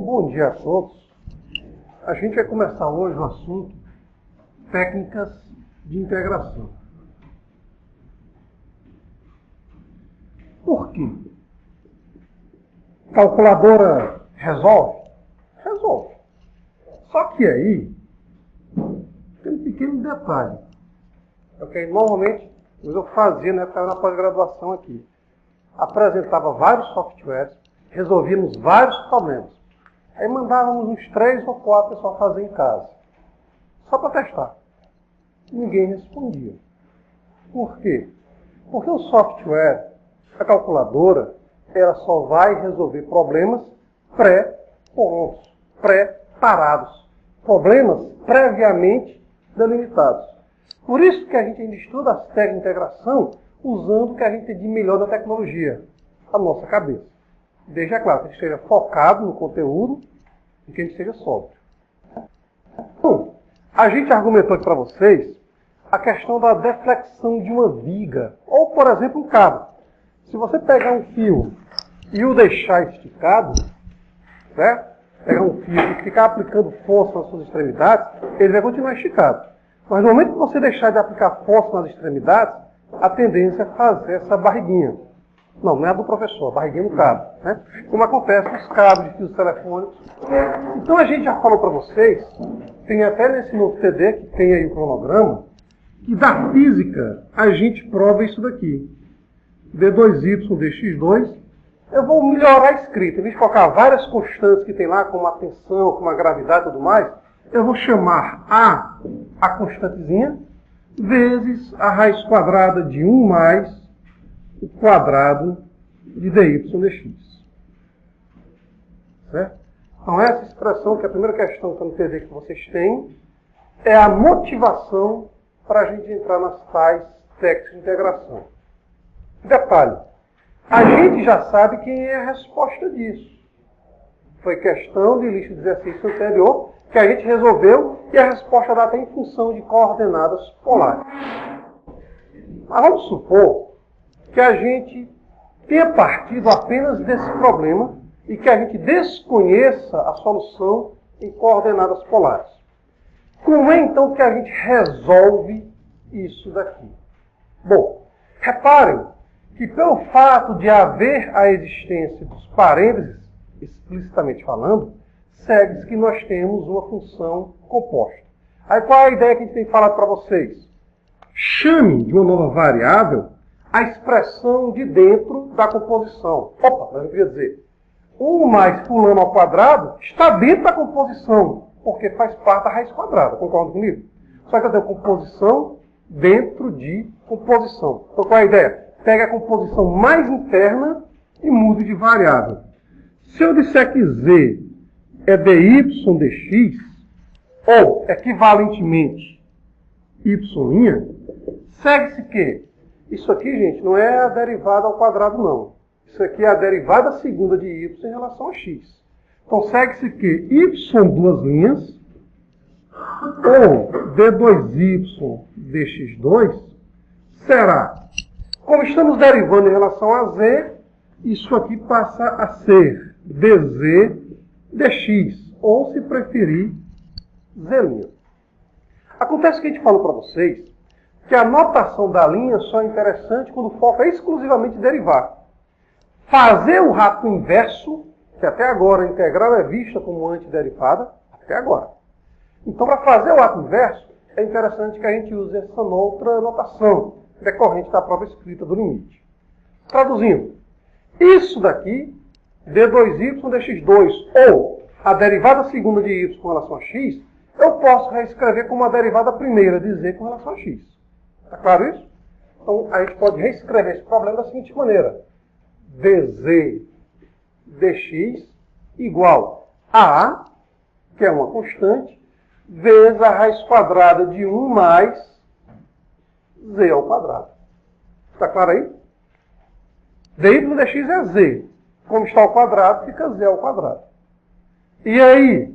bom dia a todos. A gente vai começar hoje o assunto técnicas de integração. Por quê? Calculadora resolve? Resolve. Só que aí tem um pequeno detalhe. É o que normalmente eu fazia na pós-graduação aqui. Apresentava vários softwares, resolvíamos vários problemas. Aí mandávamos uns 3 ou 4 pessoal fazer em casa. Só para testar. Ninguém respondia. Por quê? Porque o software, a calculadora, ela só vai resolver problemas pré-prontos, pré-parados. Problemas previamente delimitados. Por isso que a gente ainda estuda as técnicas de integração usando o que a gente tem de melhor da tecnologia, a nossa cabeça. Deixa claro que a gente esteja focado no conteúdo e que a gente seja sóbrio. Bom, a gente argumentou aqui para vocês a questão da deflexão de uma viga, ou, por exemplo, um cabo. Se você pegar um fio e o deixar esticado, certo? Pegar um fio e ficar aplicando força nas suas extremidades, ele vai continuar esticado. Mas no momento que você deixar de aplicar força nas extremidades, a tendência é fazer essa barriguinha. Não é a do professor, a barriguinha no cabo. Né? Como acontece com os cabos de fios telefônicos. Então a gente já falou para vocês, tem até nesse novo CD, que tem aí o cronograma, que da física a gente prova isso daqui. D2Y, dx2. Eu vou melhorar a escrita. Em vez de colocar várias constantes que tem lá, como a tensão, como a gravidade e tudo mais, eu vou chamar a constantezinha, vezes a raiz quadrada de 1 mais o quadrado de dy dx. Certo? Então essa expressão, que é a primeira questão que eu não entendi que vocês têm, é a motivação para a gente entrar nas tais técnicas de integração. Detalhe, a gente já sabe quem é a resposta disso. Foi questão de lista de exercício anterior que a gente resolveu e a resposta dá até em função de coordenadas polares. Mas vamos supor que a gente tenha partido apenas desse problema e que a gente desconheça a solução em coordenadas polares. Como é então que a gente resolve isso daqui? Bom, reparem que pelo fato de haver a existência dos parênteses, explicitamente falando, segue-se que nós temos uma função composta. Aí qual é a ideia que a gente tem falado para vocês? Chame de uma nova variável a expressão de dentro da composição. Opa, mas eu queria dizer, 1 mais fulano ao quadrado está dentro da composição, porque faz parte da raiz quadrada, concorda comigo? Só que eu tenho composição dentro de composição. Então qual é a ideia? Pega a composição mais interna e mude de variável. Se eu disser que Z é dy dx, ou equivalentemente y', segue-se que isso aqui, gente, não é a derivada ao quadrado, não. Isso aqui é a derivada segunda de y em relação a x. Então, segue-se que y duas linhas, ou d2y dx2, será, como estamos derivando em relação a z, isso aqui passa a ser dz dx, ou, se preferir, z'. Acontece que a gente falou para vocês que a notação da linha só é interessante quando o foco é exclusivamente derivar. Fazer o rato inverso, que até agora a integral é vista como antiderivada, até agora. Então, para fazer o rato inverso, é interessante que a gente use essa outra notação, decorrente da própria escrita do limite. Traduzindo, isso daqui, d2y dx2, ou a derivada segunda de y com relação a x, eu posso reescrever como a derivada primeira de z com relação a x. Está claro isso? Então, a gente pode reescrever esse problema da seguinte maneira. dz dx igual a A, que é uma constante, vezes a raiz quadrada de 1 mais z ao quadrado. Está claro aí? dy dx é z. Como está ao quadrado, fica z ao quadrado. E aí?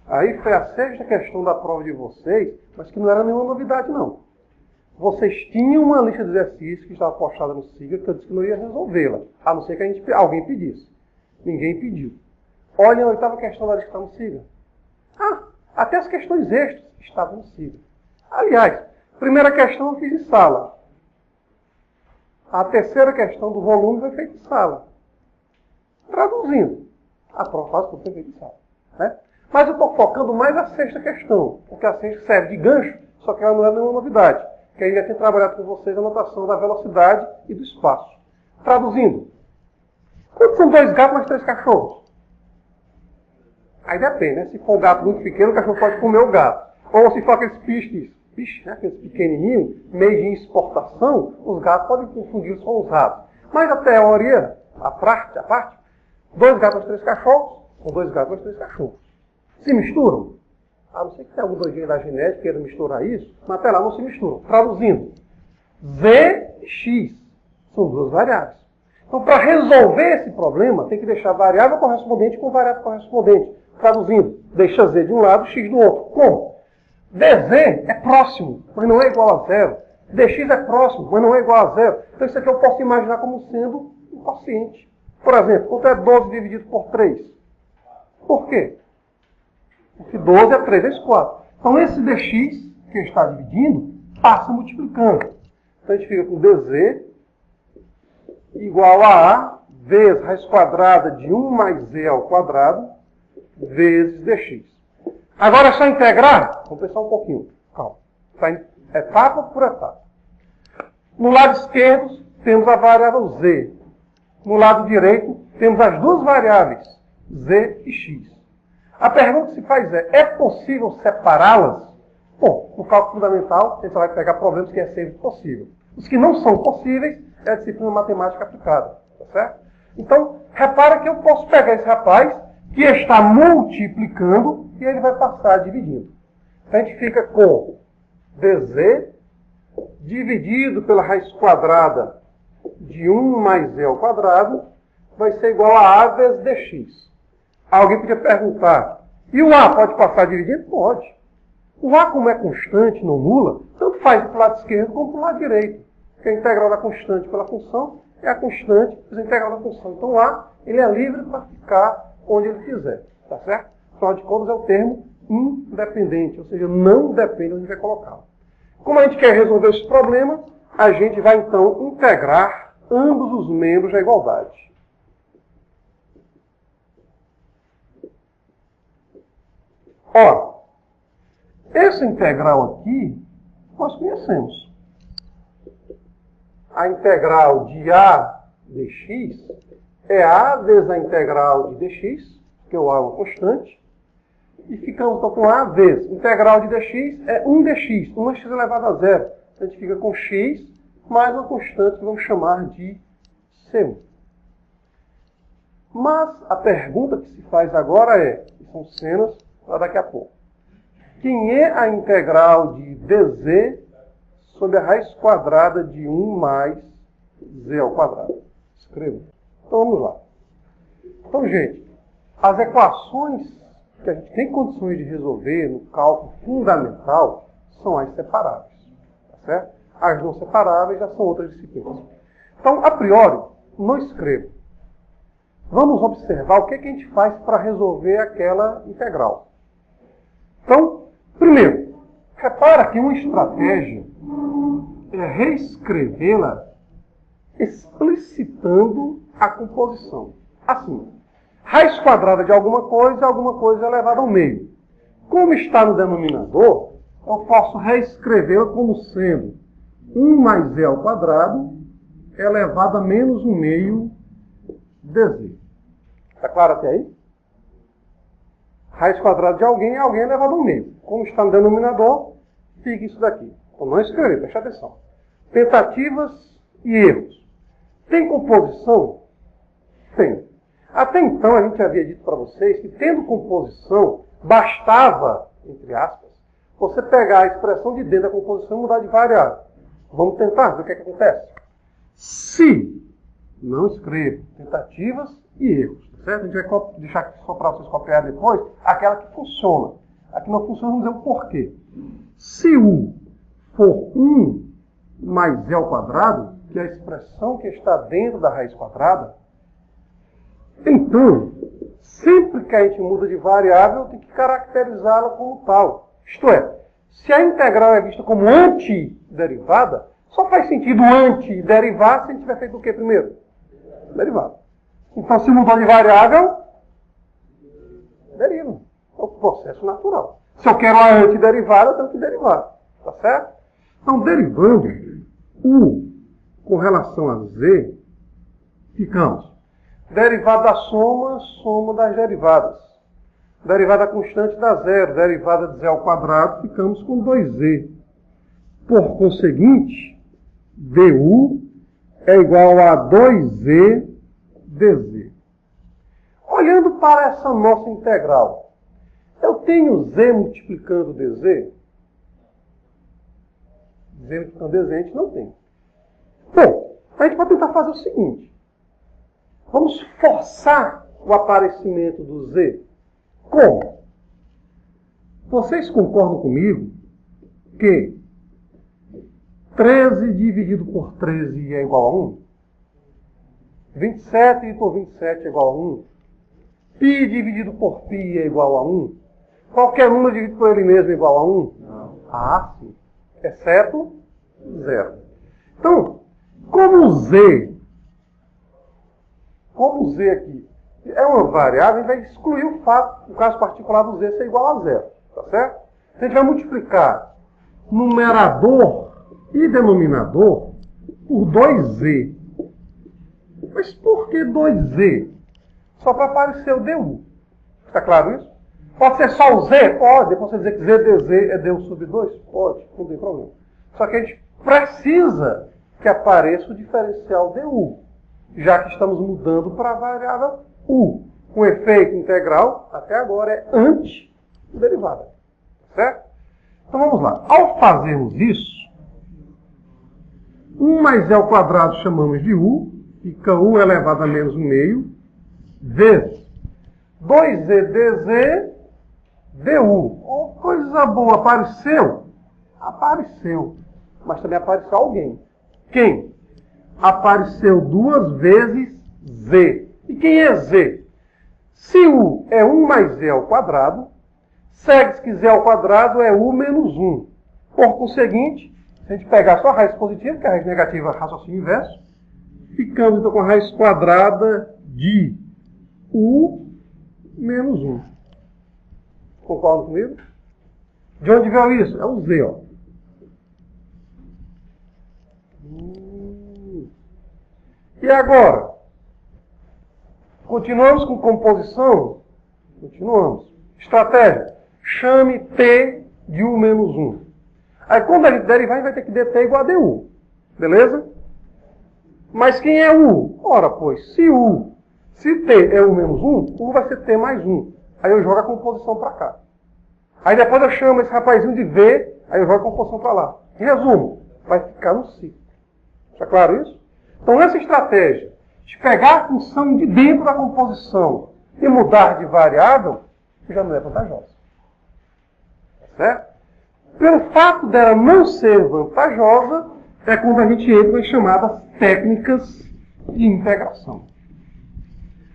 Aí foi a 6ª questão da prova de vocês, mas que não era nenhuma novidade, não. Vocês tinham uma lista de exercícios que estava postada no SIGA, que eu disse que não ia resolvê-la, a não ser que alguém pedisse. Ninguém pediu. Olhem a oitava questão da lista que está no SIGA. Até as questões extras estavam no SIGA. Aliás, primeira questão eu fiz em sala. A terceira questão do volume foi feita em sala. Traduzindo, a prova quase foi feita em sala. Né? Mas eu estou focando mais a sexta questão, porque a sexta serve de gancho, só que ela não é nenhuma novidade. Que a gente já tem trabalhado com vocês a notação da velocidade e do espaço. Traduzindo, quantos são 2 gatos mais 3 cachorros? Aí depende, né? Se for um gato muito pequeno, o cachorro pode comer o gato. Ou se for aqueles piches, né? Aqueles pequenininhos, meio de exportação, os gatos podem confundir com os ratos. Mas a teoria, a parte, 2 gatos mais 3 cachorros, ou 2 gatos mais 3 cachorros. Se misturam? A não ser que tenha algum doidinho da genética queira misturar isso, mas até lá não se misturam. Traduzindo, Z e X são 2 variáveis. Então, para resolver esse problema, tem que deixar a variável correspondente com variável correspondente. Traduzindo, deixa Z de um lado, X do outro. Como? DZ é próximo, mas não é igual a 0. DX é próximo, mas não é igual a 0. Então, isso aqui eu posso imaginar como sendo um quociente. Por exemplo, quanto é 12 dividido por 3? Por quê? Porque 12 é 3 vezes 4. Então, esse dx que está dividindo, passa multiplicando. Então, a gente fica com dz igual a vezes raiz quadrada de 1 mais z ao quadrado, vezes dx. Agora é só integrar? Vamos pensar um pouquinho. Calma. Está etapa por etapa. No lado esquerdo, temos a variável z. No lado direito, temos as 2 variáveis, z e x. A pergunta que se faz é possível separá-las? Bom, no cálculo fundamental, a gente vai pegar problemas que é sempre possível. Os que não são possíveis é a disciplina matemática aplicada. Tá certo? Então, repara que eu posso pegar esse rapaz que está multiplicando e ele vai passar dividindo. Então, a gente fica com dz dividido pela raiz quadrada de 1 mais z ao quadrado vai ser igual a vezes dx. Alguém podia perguntar, e o A pode passar dividindo? Pode. O A, como é constante, não nula, tanto faz para o lado esquerdo como para o lado direito. Porque a integral da constante pela função é a constante vezes a integral da função. Então o A, ele é livre para ficar onde ele quiser. Tá certo? Afinal de contas, é o termo independente, ou seja, não depende onde a gente vai colocá-lo. Como a gente quer resolver esse problema, a gente vai então integrar ambos os membros da igualdade. Ora, essa integral aqui, nós conhecemos. A integral de A dx é A vezes a integral de dx, que o A é uma constante, e ficamos então com A vezes. Integral de dx é 1 dx, 1 é x elevado a 0. A gente fica com x mais uma constante que vamos chamar de C1. Mas a pergunta que se faz agora é, que são cenas para daqui a pouco. Quem é a integral de dz sobre a raiz quadrada de 1 mais z ao quadrado? Escreva. Então vamos lá. Então, gente, as equações que a gente tem condições de resolver no cálculo fundamental são as separáveis. Tá certo? As não separáveis já são outras disciplinas. Então, a priori, não escrevo. Vamos observar o que a gente faz para resolver aquela integral. Então, primeiro, repara que uma estratégia é reescrevê-la explicitando a composição. Assim, raiz quadrada de alguma coisa elevada ao meio. Como está no denominador, eu posso reescrevê-la como sendo 1 mais z ao quadrado elevado a menos 1 meio dz. Está claro até aí? Raiz quadrada de alguém é alguém elevado ao meio. Como está no denominador, fica isso daqui. Então não escrever, preste atenção. Tentativas e erros. Tem composição? Tem. Até então a gente havia dito para vocês que tendo composição, bastava, entre aspas, você pegar a expressão de dentro da composição e mudar de variável. Vamos tentar ver o que acontece. Se, não escreva, tentativas e erros. Certo? A gente vai deixar aqui só para vocês copiar depois aquela que funciona. A que não funciona, vamos dizer o porquê. Se U for 1 mais z ao quadrado, que é a expressão que está dentro da raiz quadrada, então, sempre que a gente muda de variável, tem que caracterizá-la como tal. Isto é, se a integral é vista como antiderivada, só faz sentido antiderivar se a gente tiver feito o que primeiro? Derivada. Então, se mudou de variável, deriva. É o processo natural. Se eu quero a antiderivada, eu tenho que derivar. Tá certo? Então, derivando U com relação a Z, ficamos derivada da soma, soma das derivadas. Derivada constante dá zero. Derivada de Z ao quadrado, ficamos com 2Z. Por conseguinte, du é igual a 2Z dz. Olhando para essa nossa integral, eu tenho Z multiplicando dz? Z multiplicando dz a gente não tem. Bom, a gente vai tentar fazer o seguinte. Vamos forçar o aparecimento do Z. Como? Vocês concordam comigo que 13 dividido por 13 é igual a 1? 27 por 27 é igual a 1? Π dividido por π é igual a 1? Qualquer número dividido por ele mesmo é igual a 1? Não. Ah, sim. Exceto 0. Então, como Z aqui é uma variável, a gente vai excluir o fato, no caso particular do Z ser igual a 0. Tá certo? A gente vai multiplicar numerador e denominador por 2Z. Mas por que 2Z? Só para aparecer o DU. Está claro isso? Pode ser só o Z? Pode. Depois você dizer que Z dz é DU sobre 2? Pode. Não tem problema. Só que a gente precisa que apareça o diferencial DU, já que estamos mudando para a variável U. Com efeito integral, até agora é antiderivada. Certo? Então vamos lá. Ao fazermos isso, 1 mais E ao quadrado chamamos de U, fica U elevado a menos 1/2, vezes 2Z dz du. Oh, coisa boa, apareceu? Apareceu. Mas também apareceu alguém. Quem? Apareceu 2 vezes Z. E quem é Z? Se U é 1 mais Z ao quadrado, segue-se que Z ao quadrado é U menos 1. Por conseguinte, se a gente pegar só a raiz positiva, que é a raiz negativa, raciocínio inverso, ficamos então com a raiz quadrada de U menos 1. Concordam comigo? De onde veio isso? É o Z, ó. E agora? Continuamos com composição? Continuamos. Estratégia. Chame T de U menos 1. Aí quando a gente derivar, a gente vai ter que dt igual a du. Beleza? Mas quem é U? Ora, pois, se T é U menos 1, U vai ser T mais 1. Aí eu jogo a composição para cá. Aí depois eu chamo esse rapazinho de V, aí eu jogo a composição para lá. Em resumo, vai ficar no ciclo. Está claro isso? Então essa estratégia de pegar a função de dentro da composição e mudar de variável, já não é vantajosa. Certo? Pelo fato dela não ser vantajosa, é quando a gente entra nas chamadas técnicas de integração.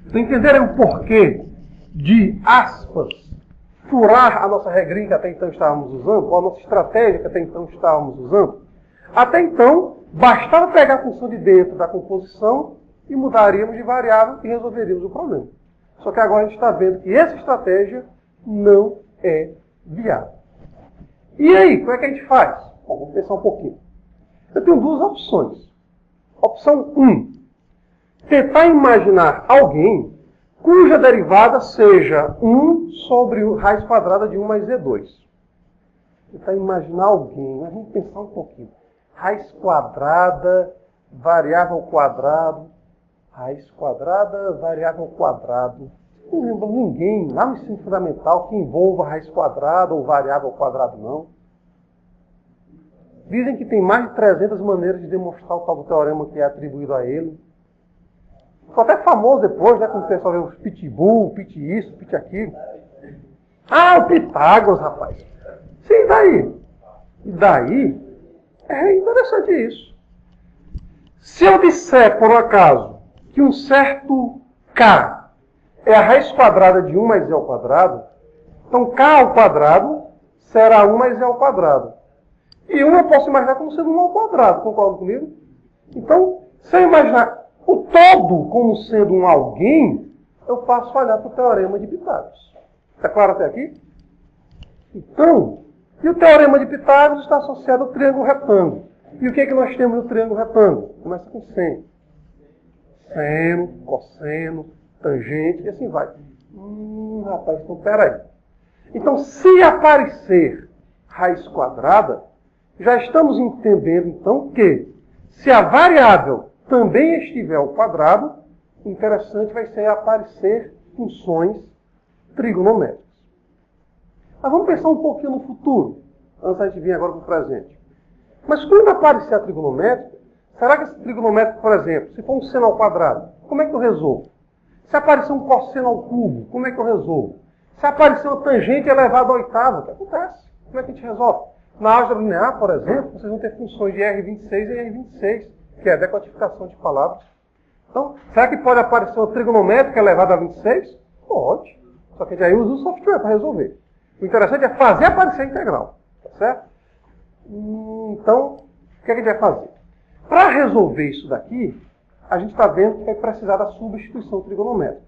Então, entenderem o porquê de, aspas, furar a nossa regrinha que até então estávamos usando, ou a nossa estratégia que até então estávamos usando? Até então, bastava pegar a função de dentro da composição e mudaríamos de variável e resolveríamos o problema. Só que agora a gente está vendo que essa estratégia não é viável. E aí, como é que a gente faz? Bom, vamos pensar um pouquinho. Eu tenho duas opções. Opção 1. Tentar imaginar alguém cuja derivada seja 1 sobre raiz quadrada de 1 mais Z2. Tentar imaginar alguém, mas vamos pensar um pouquinho. Raiz quadrada, variável ao quadrado. Raiz quadrada, variável ao quadrado. Não lembro ninguém lá no ensino fundamental que envolva raiz quadrada ou variável ao quadrado, não. Dizem que tem mais de 300 maneiras de demonstrar o tal do teorema que é atribuído a ele. Ficou até famoso depois, né? Quando o pessoal vê os pitbull, pit isso, pit aquilo. Ah, o Pitágoras, rapaz. Sim, daí? E daí? É interessante isso. Se eu disser, por um acaso, que um certo K é a raiz quadrada de 1 mais e ao quadrado. Então, k ao quadrado será 1 mais e ao quadrado. E 1 eu posso imaginar como sendo 1 ao quadrado, concorda comigo? Então, se eu imaginar o todo como sendo um alguém, eu passo a olhar para o teorema de Pitágoras. Está claro até aqui? Então, e o teorema de Pitágoras está associado ao triângulo retângulo. E o que é que nós temos no triângulo retângulo? Começa com seno. Seno, cosseno, tangente, e assim vai. Rapaz, então peraí. Então, se aparecer raiz quadrada, já estamos entendendo, então, que se a variável também estiver ao quadrado, o interessante vai ser aparecer funções trigonométricas. Mas vamos pensar um pouquinho no futuro, antes da gente vir agora para o presente. Mas quando aparecer a trigonométrica, será que esse trigonométrico, por exemplo, se for um seno ao quadrado, como é que eu resolvo? Se aparecer um cosseno ao cubo, como é que eu resolvo? Se aparecer uma tangente elevada à oitava, o que acontece? Como é que a gente resolve? Na álgebra linear, por exemplo, vocês vão ter funções de R26 e R26, que é a decodificação de palavras. Então, será que pode aparecer uma trigonométrica elevada a 26? Pode. Só que a gente aí usa o software para resolver. O interessante é fazer aparecer a integral. Tá certo? Então, o que a gente vai fazer? Para resolver isso daqui, a gente está vendo que vai precisar da substituição trigonométrica.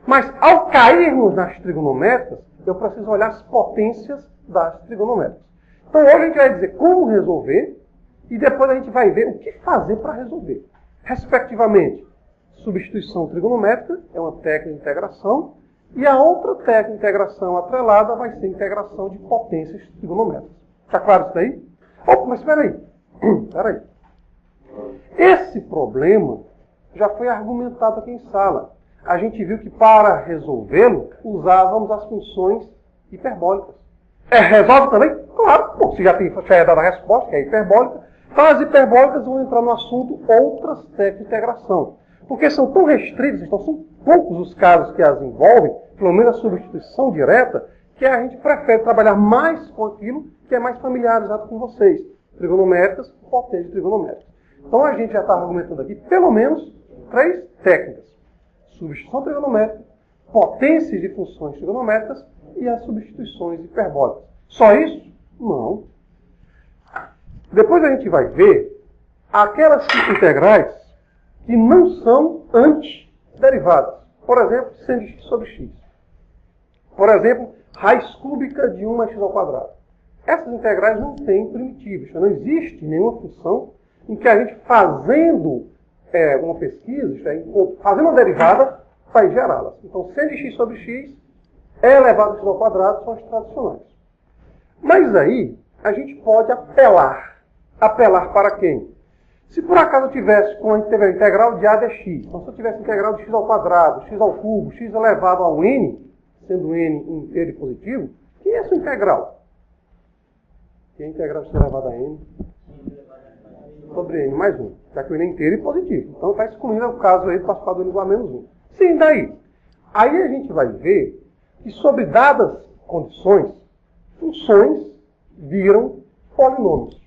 Mas, ao cairmos nas trigonométricas, eu preciso olhar as potências das trigonométricas. Então, hoje a gente vai dizer como resolver e depois a gente vai ver o que fazer para resolver. Respectivamente, substituição trigonométrica é uma técnica de integração e a outra técnica de integração atrelada vai ser integração de potências trigonométricas. Está claro isso daí? Opa, mas espera aí. Espera aí. Esse problema já foi argumentado aqui em sala. A gente viu que para resolvê-lo, usávamos as funções hiperbólicas. Resolve também? Claro, porque já é dada a resposta, que é hiperbólica. Então as hiperbólicas vão entrar no assunto outras técnicas de integração. Porque são tão restritas, então são poucos os casos que as envolvem, pelo menos a substituição direta, que a gente prefere trabalhar mais com aquilo que é mais familiarizado com vocês. Trigonométricas, potências trigonométricas. Então a gente já está argumentando aqui pelo menos 3 técnicas. Substituição trigonométrica, potências de funções trigonométricas e as substituições hiperbólicas. Só isso? Não. Depois a gente vai ver aquelas integrais que não são antiderivadas. Por exemplo, seno de x sobre x. Por exemplo, raiz cúbica de 1 mais x ao quadrado. Essas integrais não têm primitivos. Não existe nenhuma função em que a gente, fazendo uma pesquisa, fazendo uma derivada, vai gerá-las. Então, seno de x sobre x é elevado a x ao quadrado, são as tradicionais. Mas aí, a gente pode apelar. Apelar para quem? Se por acaso eu tivesse com a integral de a dx, então se eu tivesse integral de x ao quadrado, x ao cubo, x elevado ao n, sendo n inteiro positivo, que é essa integral? Que é a integral de x elevado a n sobre n mais 1. Já que o n é inteiro e positivo. Então está excluindo o caso aí do participado do n igual a menos 1. Sim, daí. Aí a gente vai ver que sobre dadas condições, funções viram polinômios.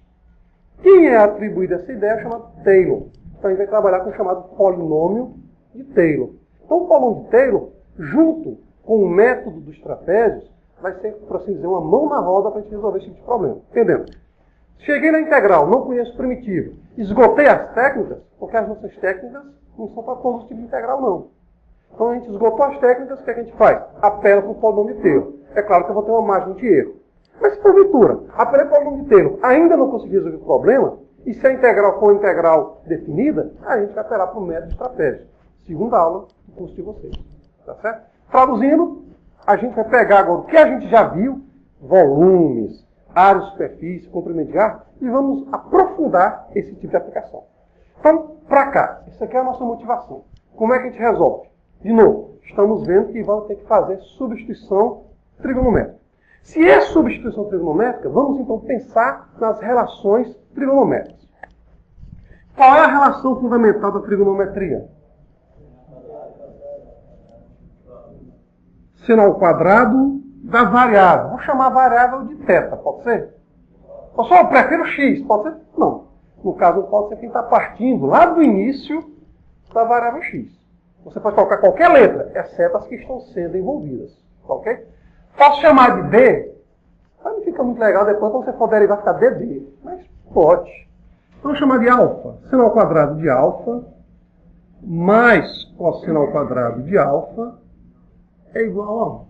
Quem é atribuído essa ideia é chamado Taylor. Então a gente vai trabalhar com o chamado polinômio de Taylor. Então o polinômio de Taylor, junto com o método dos trapézios, vai ser, por assim dizer, uma mão na roda para a gente resolver esse tipo de problema. Entendeu? Cheguei na integral, não conheço primitivo. Esgotei as técnicas, porque as nossas técnicas não são para todos os tipos de integral, não. Então a gente esgotou as técnicas, o que a gente faz? Apela para o polinômio de Taylor. É claro que eu vou ter uma margem de erro. Mas se porventura, apelei para o polinômio de Taylor, ainda não consegui resolver o problema, e se a integral for uma integral definida, a gente vai apelar para o método de trapézio. Segunda aula do curso de vocês. Tá certo? Traduzindo, a gente vai pegar agora o que a gente já viu, volumes, área de superfície, comprimento de ar, e vamos aprofundar esse tipo de aplicação. Então, para cá, isso aqui é a nossa motivação. Como é que a gente resolve? De novo, estamos vendo que vamos ter que fazer substituição trigonométrica. Se é substituição trigonométrica, vamos então pensar nas relações trigonométricas. Qual é a relação fundamental da trigonometria? Seno ao quadrado da variável. Vou chamar a variável de θ, pode ser? Ou só eu prefiro x, pode ser? Não. No caso, não pode ser quem está partindo lá do início da variável x. Você pode colocar qualquer letra, exceto as que estão sendo envolvidas. Ok? Posso chamar de D? Mas não fica muito legal depois quando você for derivar ficar DD. Mas pode. Vamos chamar de alfa. Seno ao quadrado de alfa mais cosseno ao quadrado de alfa é igual a 1.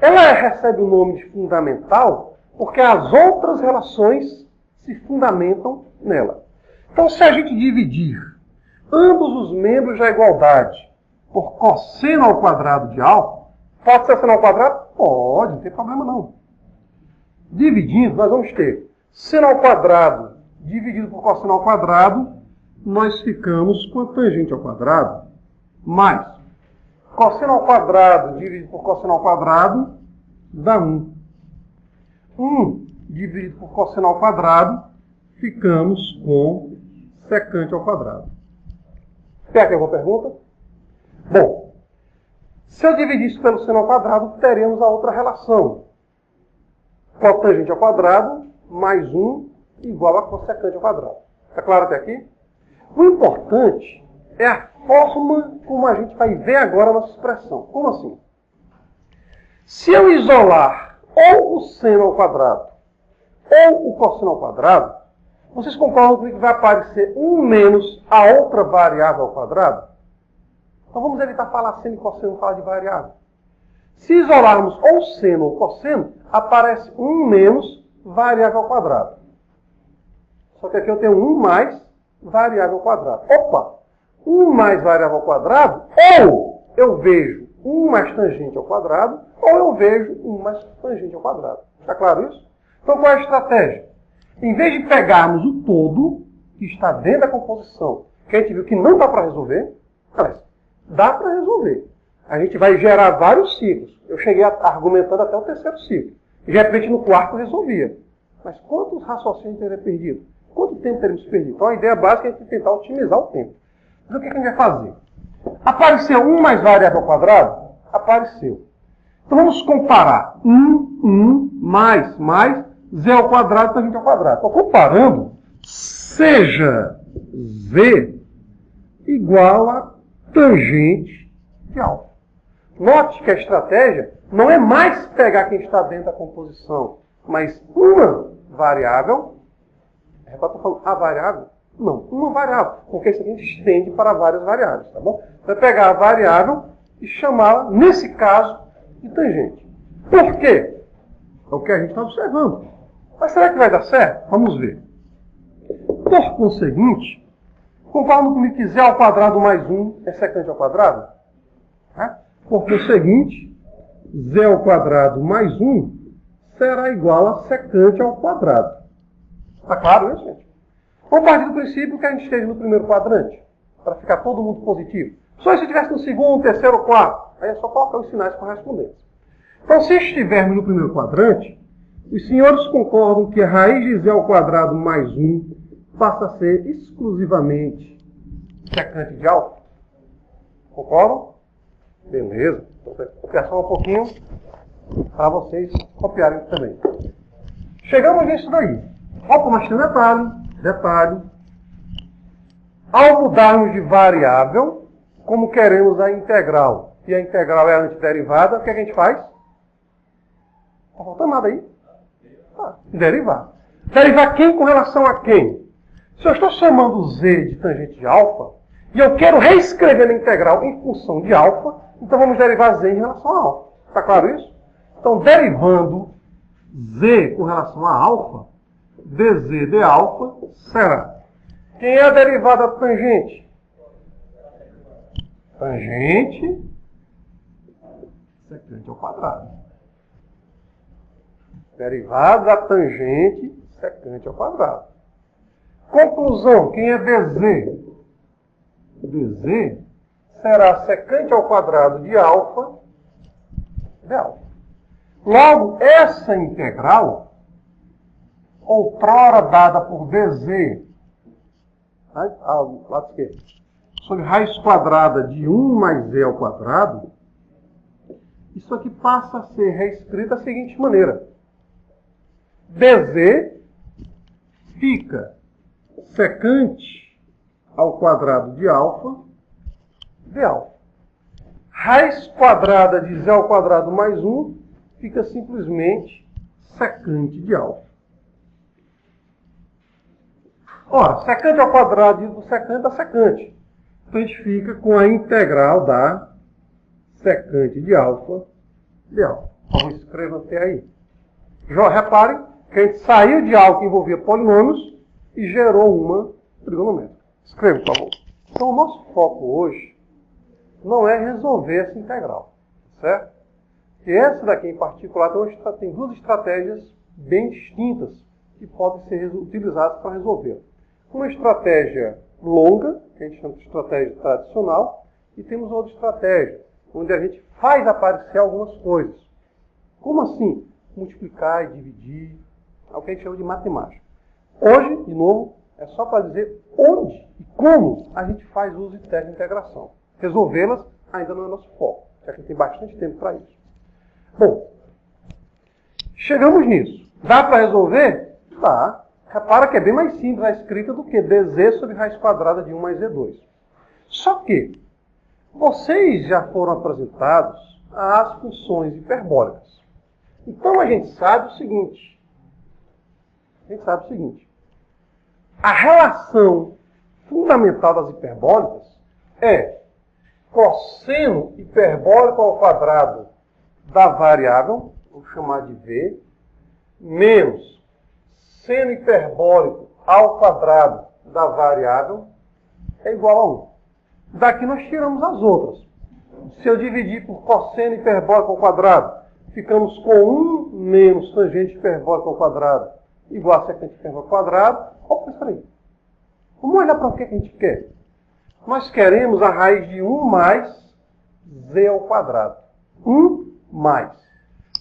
Ela recebe o nome de fundamental porque as outras relações se fundamentam nela. Então, se a gente dividir ambos os membros da igualdade por cosseno ao quadrado de alfa, pode ser seno ao quadrado? Pode, não tem problema não. Dividindo, nós vamos ter seno ao quadrado dividido por cosseno ao quadrado, nós ficamos com a tangente ao quadrado, mais cosseno ao quadrado dividido por cosseno ao quadrado dá 1. 1 dividido por cosseno ao quadrado, ficamos com secante ao quadrado. Tem aqui alguma pergunta? Bom, se eu dividir isso pelo seno ao quadrado, teremos a outra relação. Cotangente ao quadrado mais 1 igual a cossecante ao quadrado. Está claro até aqui? O importante é a forma como a gente vai ver agora a nossa expressão. Como assim? Se eu isolar ou o seno ao quadrado ou o cosseno ao quadrado, vocês concordam comigo que vai aparecer 1 menos a outra variável ao quadrado? Então vamos evitar falar seno e cosseno, falar de variável. Se isolarmos ou seno ou cosseno, aparece 1 menos variável ao quadrado. Só que aqui eu tenho 1 mais variável ao quadrado. Opa! 1 mais variável ao quadrado, ou eu vejo 1 mais tangente ao quadrado, ou eu vejo 1 mais tangente ao quadrado. Está claro isso? Então qual é a estratégia? Em vez de pegarmos o todo, que está dentro da composição, que a gente viu que não dá para resolver, dá para resolver. A gente vai gerar vários ciclos. Eu cheguei argumentando até o 3º ciclo. E de repente no 4º resolvia. Mas quantos raciocínios teria perdido? Quanto tempo teríamos perdido? Então a ideia básica é tentar otimizar o tempo. Mas o que a gente vai fazer? Apareceu 1 mais variável ao quadrado? Apareceu. Então vamos comparar 1 mais z ao quadrado tangente ao quadrado. Então comparando, seja z igual a tangente de alfa. Note que a estratégia não é mais pegar quem está dentro da composição, mas uma variável. Eu estou falando a variável? Não, uma variável, porque isso aqui a gente estende para várias variáveis, tá bom? Vai pegar a variável e chamá-la, nesse caso, de tangente. Por quê? É o que a gente está observando. Mas será que vai dar certo? Vamos ver. Por conseguinte, concordam comigo que z ao quadrado mais 1 é secante ao quadrado? Por conseguinte, z ao quadrado mais 1 será igual a secante ao quadrado. Está claro isso, gente? Vamos partir do princípio que a gente esteja no primeiro quadrante, para ficar todo mundo positivo. Só se estivesse no segundo, terceiro ou quarto, aí é só colocar os sinais correspondentes. Então, se estivermos no primeiro quadrante, os senhores concordam que a raiz de z ao quadrado mais 1 passa a ser exclusivamente secante de alfa? Concordam? Beleza. Então, vou copiar só um pouquinho para vocês copiarem também. Chegamos nisso daí. Opa, mas tem um detalhe. Ao mudarmos de variável, como queremos a integral, e a integral é a antiderivada, o que a gente faz? Está faltando nada aí? Derivar. Derivar quem com relação a quem? Se eu estou chamando z de tangente de alfa, e eu quero reescrever a integral em função de alfa, então vamos derivar z em relação a alfa. Está claro isso? Então, derivando z com relação a alfa, dz de alfa será. Quem é a derivada da tangente? Tangente secante ao quadrado. Derivada da tangente secante ao quadrado. Conclusão, quem é dz? Dz será secante ao quadrado de alfa de alfa. Logo, essa integral, outrora dada por dz, lado esquerdo, sobre raiz quadrada de 1 mais z ao quadrado, isso aqui passa a ser reescrito da seguinte maneira. dz fica secante ao quadrado de alfa de alfa. Raiz quadrada de z ao quadrado mais 1 fica simplesmente secante de alfa. Ora, secante ao quadrado do secante dá secante. Então a gente fica com a integral da secante de alfa de alfa. Então escreva até aí. Reparem que a gente saiu de algo que envolvia polinômios e gerou uma trigonométrica. Escreva, por favor. Então o nosso foco hoje não é resolver essa integral, certo? E essa daqui em particular tem duas estratégias bem distintas que podem ser utilizadas para resolver. Uma estratégia longa, que a gente chama de estratégia tradicional, e temos outra estratégia, onde a gente faz aparecer algumas coisas. Como assim? Multiplicar e dividir, é o que a gente chama de matemática. Hoje, de novo, é só para dizer onde e como a gente faz uso de técnica de integração. Resolvê-las ainda não é nosso foco, já que tem bastante tempo para isso. Bom, chegamos nisso. Dá para resolver? Dá. Repara que é bem mais simples a escrita do que dz sobre raiz quadrada de 1 mais z2. Só que vocês já foram apresentados às funções hiperbólicas. Então a gente sabe o seguinte. A relação fundamental das hiperbólicas é cosseno hiperbólico ao quadrado da variável, vou chamar de v, menos seno hiperbólico ao quadrado da variável é igual a 1. Daqui nós tiramos as outras. Se eu dividir por cosseno hiperbólico ao quadrado, ficamos com 1 menos tangente hiperbólica ao quadrado igual a secante hiperbólica ao quadrado. Opa, espera aí. Vamos olhar para o que a gente quer. Nós queremos a raiz de 1 mais z ao quadrado. 1 mais.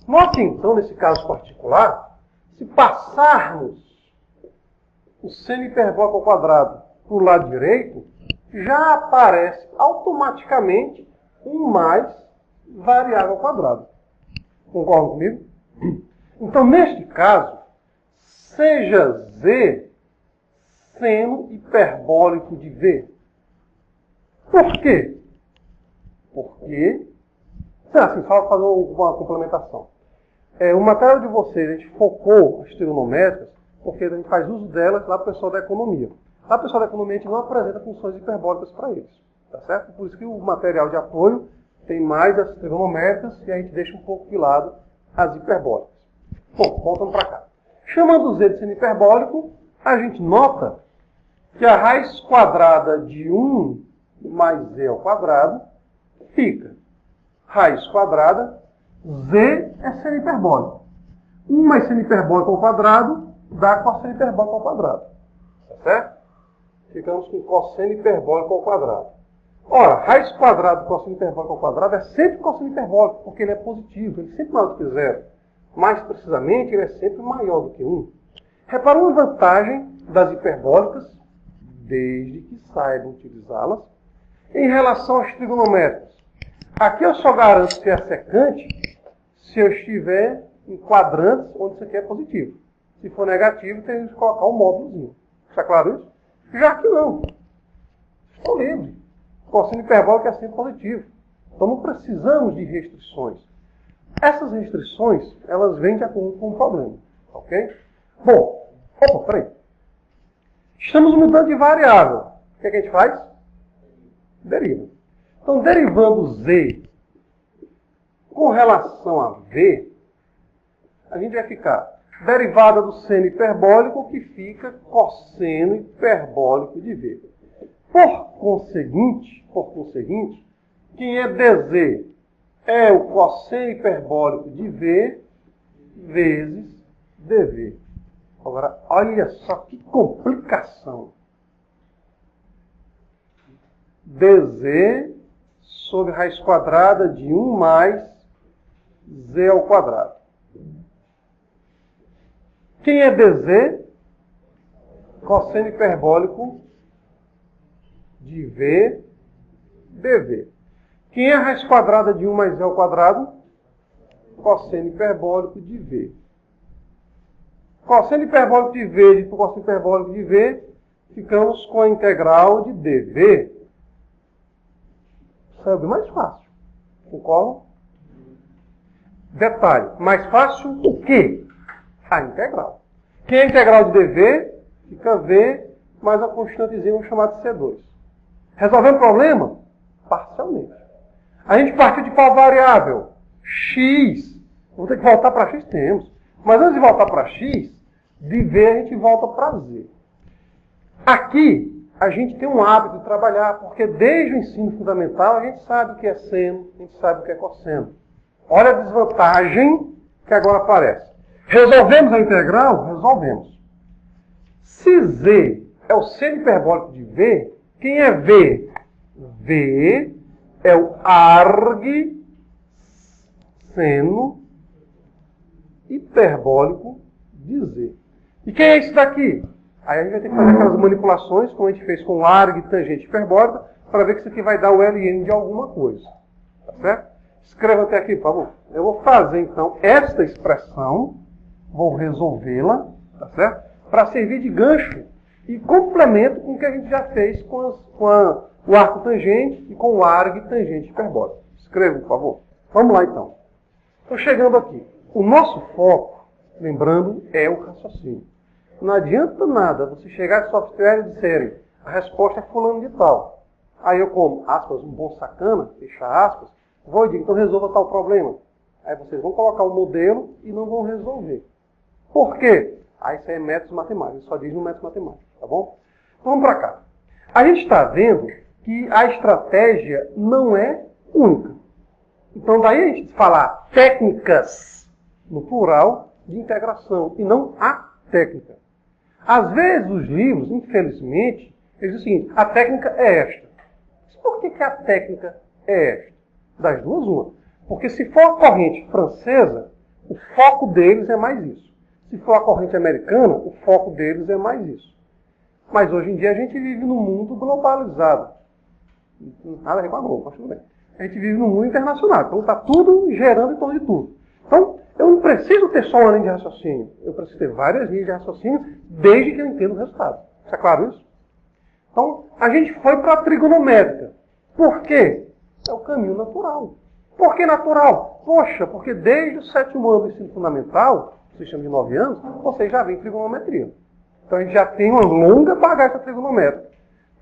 Note então, nesse caso particular, se passarmos o seno hiperbólico ao quadrado para o lado direito, já aparece automaticamente 1 mais variável ao quadrado. Concordam comigo? Então, neste caso, seja z seno hiperbólico de v. Por quê? Porque, assim, só fazer uma complementação. O material de vocês, a gente focou as trigonométricas, porque a gente faz uso delas lá para o pessoal da economia. Lá para o pessoal da economia, a gente não apresenta funções hiperbólicas para eles. Tá certo? Por isso que o material de apoio tem mais as trigonométricas e a gente deixa um pouco de lado as hiperbólicas. Bom, voltando para cá. Chamando z de seno hiperbólico, a gente nota que a raiz quadrada de 1 mais z ao quadrado fica raiz quadrada, z é seno hiperbólico. 1 mais seno hiperbólico ao quadrado dá cosseno hiperbólico ao quadrado. Tá certo? Ficamos com cosseno hiperbólico ao quadrado. Ora, raiz quadrada do cosseno hiperbólico ao quadrado é sempre cosseno hiperbólico, porque ele é positivo, ele é sempre maior do que zero. Mais precisamente, ele é sempre maior do que 1. Repara uma vantagem das hiperbólicas, desde que saibam utilizá-las, em relação às trigonométricas. Aqui eu só garanto se é secante se eu estiver em quadrantes onde isso aqui é positivo. Se for negativo, tem que colocar um módulozinho. Está claro isso? Já que não. Estou livre. O cosseno hiperbólico é sempre positivo. Então não precisamos de restrições. Essas restrições, elas vêm de acordo com o problema. Ok? Bom, peraí. Estamos mudando de variável. O que a gente faz? Deriva. Então, derivando z com relação a v, a gente vai ficar derivada do seno hiperbólico, que fica cosseno hiperbólico de v. Por conseguinte, quem é dz é o cosseno hiperbólico de v vezes dv. Agora, olha só que complicação. dz sobre raiz quadrada de 1 mais z ao quadrado. Quem é dz? Cosseno hiperbólico de v dv. Quem é a raiz quadrada de 1 mais z ao quadrado? Cosseno hiperbólico de v. Cosseno hiperbólico de v por cosseno hiperbólico de v, ficamos com a integral de dv integração é bem mais fácil. Concordam? Detalhe, mais fácil o quê? A integral. Quem é a integral de dv? Fica v mais a constantezinha chamada C2. Resolvendo o problema? Parcialmente. A gente partiu de qual variável? X. Vou ter que voltar para x? Temos. Mas antes de voltar para x, de v a gente volta para z. Aqui, a gente tem um hábito de trabalhar, porque desde o ensino fundamental a gente sabe o que é seno, a gente sabe o que é cosseno. Olha a desvantagem que agora aparece. Resolvemos a integral? Resolvemos. Se z é o seno hiperbólico de v, quem é v? V é o arg seno hiperbólico de z. E quem é isso daqui? Aí a gente vai ter que fazer aquelas manipulações, como a gente fez com o arg tangente hiperbólica, para ver que isso aqui vai dar o ln de alguma coisa. Tá certo? Escreva até aqui, por favor. Eu vou fazer, então, esta expressão, vou resolvê-la, tá certo? Para servir de gancho e complemento com o que a gente já fez com o arco tangente e com o arg tangente hiperbólico. Escreva, por favor. Vamos lá, então. Estou chegando aqui. O nosso foco, lembrando, é o raciocínio. Não adianta nada você chegar de software e disserem a resposta é fulano de tal. Aí eu, como, aspas, um bom sacana, fecha aspas, vou e digo, então resolva tal problema. Aí vocês vão colocar o modelo e não vão resolver. Por quê? Aí isso é métodos matemáticos, só diz no método matemático, tá bom? Então vamos para cá. A gente está vendo que a estratégia não é única. Então daí a gente falar técnicas, no plural, de integração, e não a técnica. Às vezes os livros, infelizmente, eles dizem o seguinte, a técnica é esta. Mas por que a técnica é esta? Das duas, uma. Porque se for a corrente francesa, o foco deles é mais isso. Se for a corrente americana, o foco deles é mais isso. Mas hoje em dia a gente vive num mundo globalizado. Nada a ver com a Globo, mas tudo bem. A gente vive num mundo internacional. Então está tudo gerando em torno de tudo. Então, eu não preciso ter só uma linha de raciocínio. Eu preciso ter várias linhas de raciocínio, desde que eu entenda o resultado. Está claro isso? Então, a gente foi para a trigonométrica. Por quê? É o caminho natural. Por que natural? Poxa, porque desde o 7º ano do ensino fundamental, sistema de 9 anos, vocês já vêm trigonometria. Então a gente já tem uma longa bagagem trigonométrica.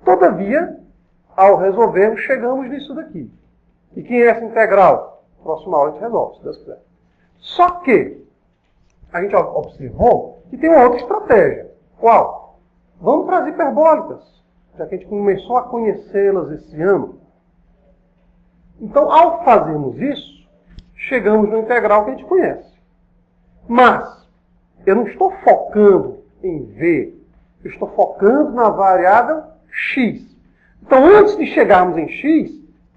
Todavia, ao resolvermos, chegamos nisso daqui. E quem é essa integral? Próxima aula a gente resolve, se Deus quiser. Só que a gente observou que tem uma outra estratégia. Qual? Vamos para as hiperbólicas, já que a gente começou a conhecê-las esse ano. Então, ao fazermos isso, chegamos no integral que a gente conhece. Mas, eu não estou focando em V, eu estou focando na variável x. Então, antes de chegarmos em x,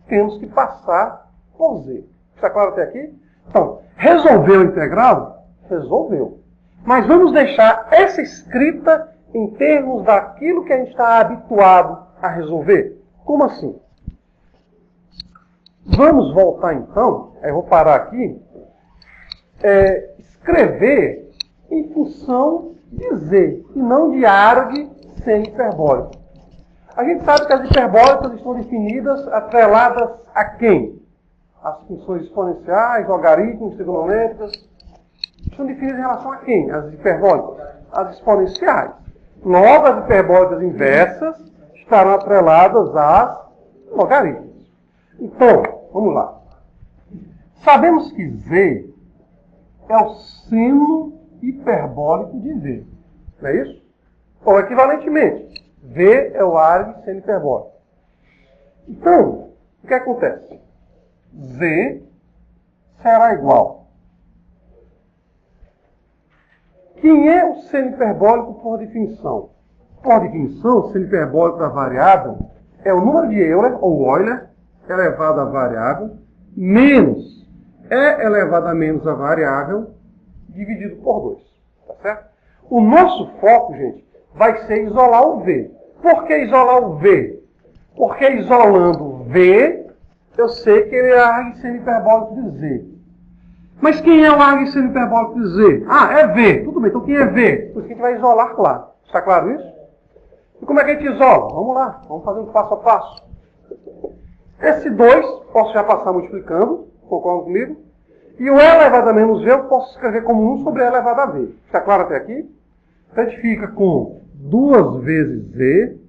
temos que passar por z. Está claro até aqui? Então, resolveu a integral? Resolveu. Mas vamos deixar essa escrita em termos daquilo que a gente está habituado a resolver. Como assim? Vamos voltar então, eu vou parar aqui, escrever em função de z, e não de arg seno hiperbólico. A gente sabe que as hiperbólicas estão definidas atreladas a quem? As funções exponenciais, logaritmos, trigonométricas, estão definidas em relação a quem? As hiperbólicas? As exponenciais. Logo, as hiperbólicas inversas estarão atreladas às logaritmos. Então, vamos lá. Sabemos que z é o seno hiperbólico de v. Não é isso? Ou equivalentemente, v é o arg seno hiperbólico. Então, o que acontece? Z será igual. Quem é o seno hiperbólico por definição? Por definição, o seno hiperbólico da variável é o número de Euler, ou Euler, elevado à variável, menos E elevado a menos a variável, dividido por 2. Tá certo? O nosso foco, gente, vai ser isolar o V. Por que isolar o V? Porque isolando o V, eu sei que ele é arg seno hiperbólico de Z. Mas quem é o arg seno hiperbólico de Z? Ah, é V. Tudo bem, então quem é V? Por isso que a gente vai isolar lá. Está claro isso? E como é que a gente isola? Vamos lá, vamos fazer um passo a passo. Esse 2, posso já passar multiplicando, concordam comigo? E o E elevado a menos V eu posso escrever como 1 sobre E elevado a V. Está claro até aqui? Então a gente fica com 2 vezes V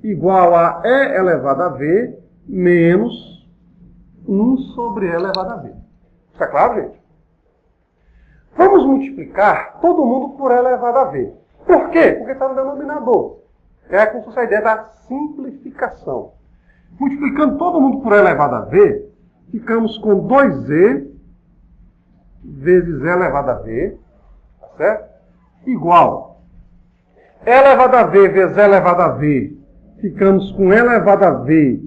igual a E elevado a V menos 1 sobre E elevado a V. Está claro, gente? Vamos multiplicar todo mundo por E elevado a V. Por quê? Porque está no denominador. É como se fosse a ideia da simplificação. Multiplicando todo mundo por E elevado a V, ficamos com 2E vezes E elevado a V, tá certo? Igual. E elevado a V vezes E elevado a V, ficamos com E elevado a V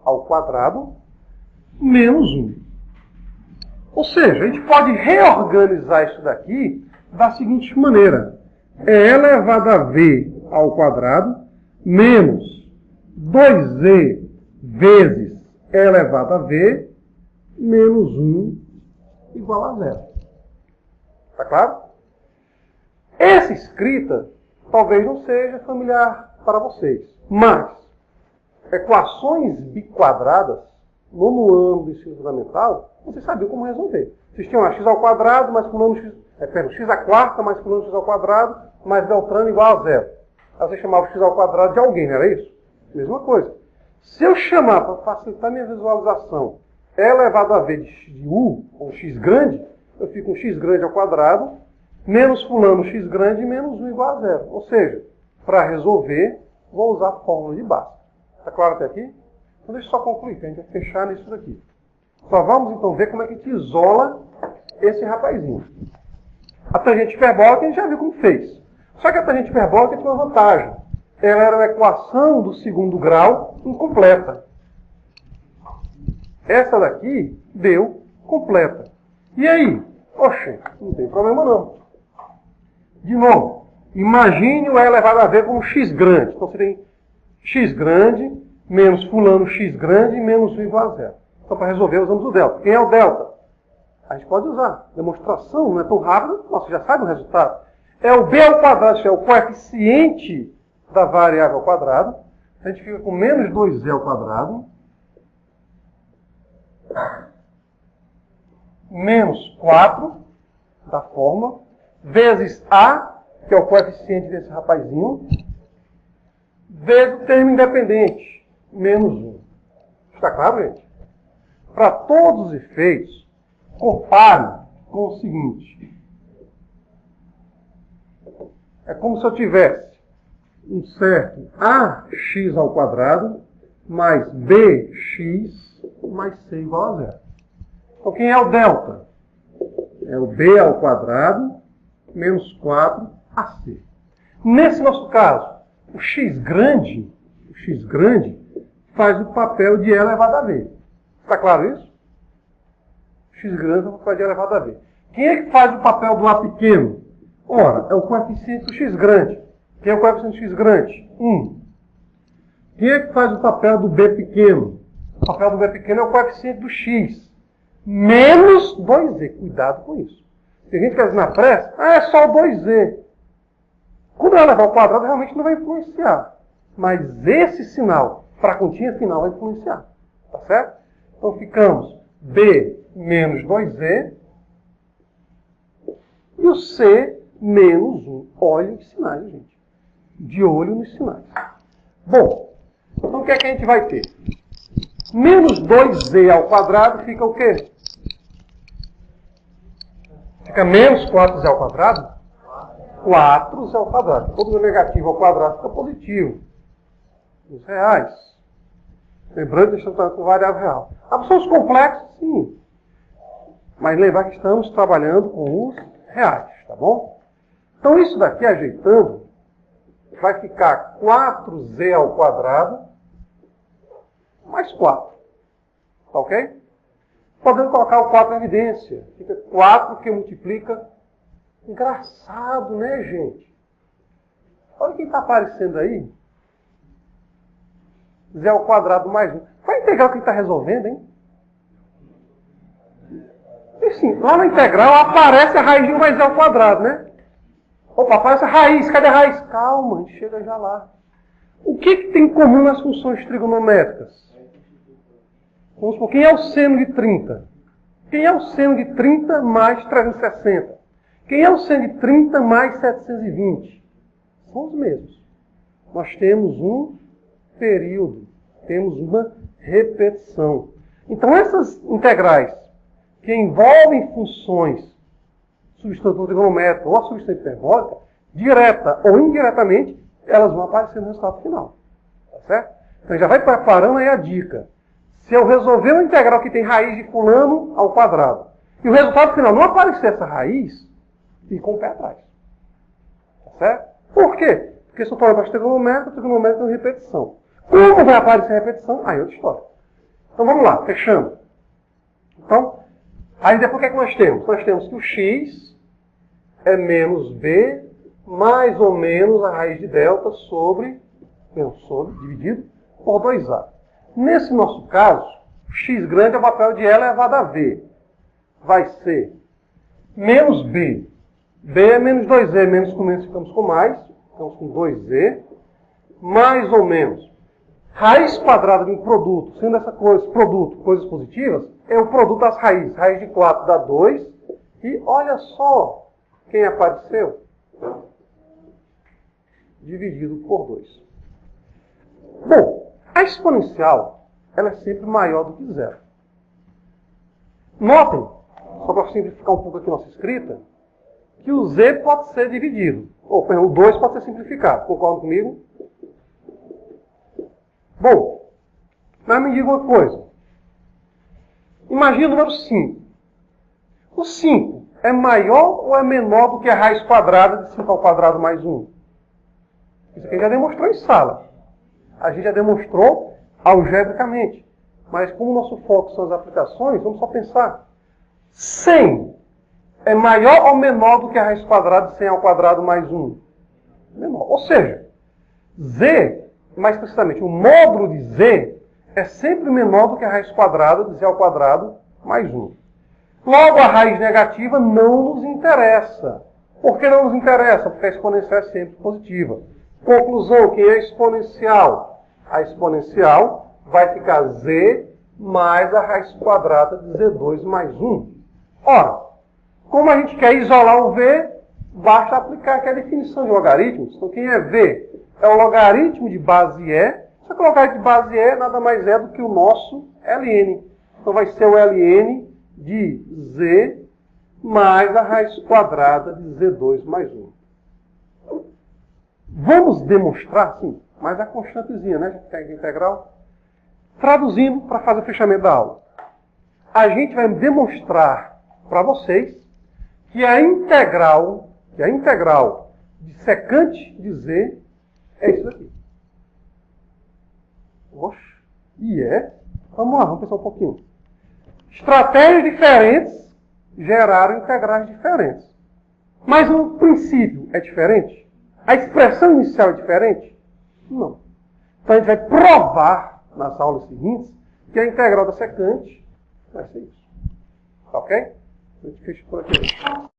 ao quadrado, menos 1. Ou seja, a gente pode reorganizar isso daqui da seguinte maneira. É elevado a V ao quadrado, menos 2E vezes E elevado a V, menos 1 igual a 0. Está claro? Essa escrita talvez não seja familiar para vocês, mas equações biquadradas, no ano do ensino fundamental, vocês sabiam como resolver. Vocês tinham a x ao quadrado mais fulano x, x à quarta mais fulano x ao quadrado mais Beltrano igual a 0. Aí você chamava x ao quadrado de alguém, não era isso? Mesma coisa. Se eu chamar, para facilitar minha visualização, E elevado a V de U, ou x grande, eu fico com x grande ao quadrado, menos fulano x grande, menos 1 igual a 0. Ou seja, para resolver, vou usar a fórmula de Bhaskara. Está claro até aqui? Então deixa eu só concluir, que a gente vai fechar nisso daqui. Só vamos então ver como é que a gente isola esse rapazinho. A tangente hiperbólica a gente já viu como fez. Só que a tangente hiperbólica tinha uma vantagem. Ela era uma equação do segundo grau incompleta. Essa daqui deu completa. E aí? Oxe, não tem problema não. De novo, imagine o E elevado a V como x grande. Então você tem x grande menos fulano x grande menos 1 igual a 0. Então para resolver usamos o delta. Quem é o delta? A gente pode usar. Demonstração não é tão rápida, mas você já sabe o resultado. É o b ao quadrado, é o coeficiente da variável ao quadrado. A gente fica com menos 2e ao quadrado menos 4 da forma, vezes a, que é o coeficiente desse rapazinho, vezes o termo independente, menos 1. Está claro, gente? Para todos os efeitos, compare com o seguinte. É como se eu tivesse um certo ax ao quadrado mais bx mais c igual a 0. Então, quem é o delta? É o b ao quadrado menos 4ac. Nesse nosso caso, o x grande faz o papel de E elevado a V. Está claro isso? X grande faz o papel de E elevado a V. Quem é que faz o papel do A pequeno? Ora, é o coeficiente do x grande. Quem é o coeficiente do x grande? 1. Quem é que faz o papel do B pequeno? O papel do B pequeno é o coeficiente do x. Menos 2z. Cuidado com isso. Tem gente que às vezes na pressa, é só o 2z. Quando ela levar ao quadrado, realmente não vai influenciar. Mas esse sinal, para a continha final, vai influenciar. Tá certo? Então ficamos b menos 2z e o c menos 1. Olhem os sinais, gente. De olho nos sinais. Bom, então o que é que a gente vai ter? Menos 2z ao quadrado fica o quê? Fica menos 4z ao quadrado? 4z ao quadrado. Todo negativo ao quadrado fica positivo. Os reais. Lembrando que estamos com variável real. Absorções complexos, sim. Mas lembrar que estamos trabalhando com os reais, tá bom? Então isso daqui, ajeitando, vai ficar 4z ao quadrado mais 4. Tá ok? Podemos colocar o 4 em evidência. Fica 4 que multiplica. Engraçado, né, gente? Olha quem está aparecendo aí. Z ao quadrado mais 1. Qual é a integral que ele está resolvendo, hein? E sim, lá na integral aparece a raiz de 1 mais Z ao quadrado, né? Opa, aparece a raiz. Cadê a raiz? Calma, a gente chega já lá. O que tem em comum nas funções trigonométricas? Vamos supor, quem é o seno de 30? Quem é o seno de 30 mais 360? Quem é o seno de 30 mais 720? São os mesmos. Nós temos um período, temos uma repetição. Então, essas integrais que envolvem funções substitutiva trigonométrica ou a substituição hiperbólica, direta ou indiretamente, elas vão aparecer no resultado final. Tá certo? Então, já vai preparando aí a dica. Se eu resolver uma integral que tem raiz de fulano ao quadrado, e o resultado final não aparecer essa raiz, fica com o pé atrás. Tá certo? Por quê? Porque se eu for para a trigonométrica tem uma repetição. Como vai aparecer a repetição? Aí é outra história. Então vamos lá, fechando. Então, aí depois o que é que nós temos? Nós temos que o x é menos b mais ou menos a raiz de delta dividido por 2a. Nesse nosso caso, x grande é o papel de E elevado a v. Vai ser menos b. B é menos 2e, menos com menos ficamos com mais. Ficamos com 2e. Mais ou menos. Raiz quadrada de um produto, sendo essa coisa, produto, coisas positivas, é o produto das raízes. Raiz de 4 dá 2. E olha só quem apareceu. Dividido por 2. Bom, a exponencial, ela é sempre maior do que zero. Notem, só para simplificar um pouco aqui nossa escrita, que o z pode ser dividido. Ou, o 2 pode ser simplificado. Concordam comigo? Bom, mas me diga uma coisa. Imagina o número 5. O 5 é maior ou é menor do que a raiz quadrada de 5 ao quadrado mais 1? Isso aqui já demonstrou em sala. A gente já demonstrou algebricamente. Mas como o nosso foco são as aplicações, vamos só pensar. 100 é maior ou menor do que a raiz quadrada de 100 ao quadrado mais 1? Menor. Ou seja, z, mais precisamente, o módulo de z é sempre menor do que a raiz quadrada de z ao quadrado mais 1. Logo, a raiz negativa não nos interessa. Por que não nos interessa? Porque a exponencial é sempre positiva. Conclusão, quem é exponencial? A exponencial vai ficar z mais a raiz quadrada de z2 mais 1. Ora, como a gente quer isolar o v, basta aplicar aqui a definição de logaritmos. Então, quem é v? É o logaritmo de base e. Só que o logaritmo de base e nada mais é do que o nosso ln. Então, vai ser o ln de z mais a raiz quadrada de z2 mais 1. Vamos demonstrar, sim, mas a constantezinha, né? Já que é integral. Traduzindo para fazer o fechamento da aula. A gente vai demonstrar para vocês que a integral de secante de z é isso aqui. Oxe, e é? Vamos lá, vamos pensar um pouquinho. Estratégias diferentes geraram integrais diferentes. Mas o princípio é diferente? A expressão inicial é diferente? Não. Então a gente vai provar nas aulas seguintes que a integral da secante vai ser isso. Tá ok? A gente fecha por aqui.